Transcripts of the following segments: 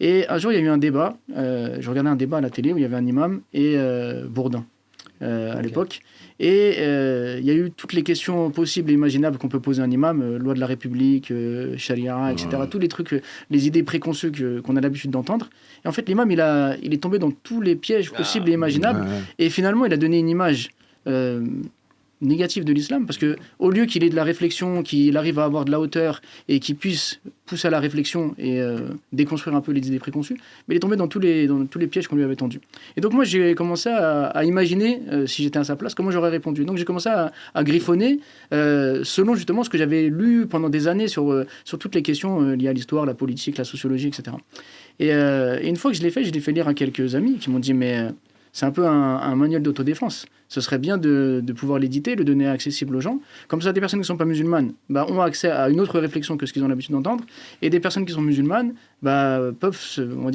Et un jour, il y a eu un débat. Je regardais un débat à la télé où il y avait un imam et Bourdin à l'époque. Et il y a eu toutes les questions possibles et imaginables qu'on peut poser à un imam, loi de la République, charia, etc. Tous les trucs, les idées préconçues qu'on a l'habitude d'entendre. Et en fait, l'imam, il est tombé dans tous les pièges possibles et imaginables. Et finalement, il a donné une image négative de l'islam, parce que au lieu qu'il ait de la réflexion, qu'il arrive à avoir de la hauteur et qu'il puisse pousser à la réflexion et déconstruire un peu les idées préconçues, mais il est tombé dans tous les pièges qu'on lui avait tendus. Et donc moi j'ai commencé à imaginer, si j'étais à sa place, comment j'aurais répondu. Donc j'ai commencé à griffonner selon justement ce que j'avais lu pendant des années sur toutes les questions liées à l'histoire, la politique, la sociologie, etc. Et une fois que je l'ai fait lire à quelques amis qui m'ont dit mais c'est un peu un manuel d'autodéfense. Ce serait bien de pouvoir l'éditer, le donner accessible aux gens. Comme ça, des personnes qui ne sont pas musulmanes ont accès à une autre réflexion que ce qu'ils ont l'habitude d'entendre. Et des personnes qui sont musulmanes peuvent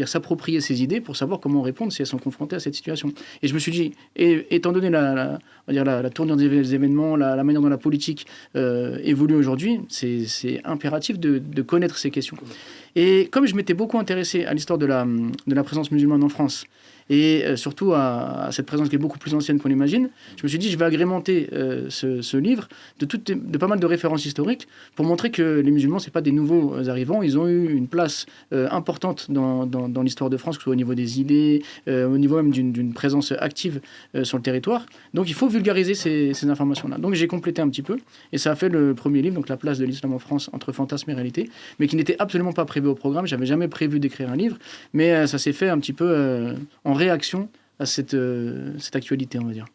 s'approprier ces idées pour savoir comment répondre si elles sont confrontées à cette situation. Et je me suis dit, étant donné la tournure des événements, la manière dont la politique évolue aujourd'hui, c'est impératif de connaître ces questions. Et comme je m'étais beaucoup intéressé à l'histoire de la présence musulmane en France, et surtout à cette présence qui est beaucoup plus ancienne qu'on l'imagine, je me suis dit je vais agrémenter ce livre de pas mal de références historiques pour montrer que les musulmans, c'est pas des nouveaux arrivants, ils ont eu une place importante dans l'histoire de France, que ce soit au niveau des idées, au niveau même d'une présence active sur le territoire. Donc il faut vulgariser ces informations-là. Donc j'ai complété un petit peu, et ça a fait le premier livre, donc La place de l'islam en France entre fantasme et réalité, mais qui n'était absolument pas prévu au programme. J'avais jamais prévu d'écrire un livre, mais ça s'est fait un petit peu en réaction à cette actualité, on va dire.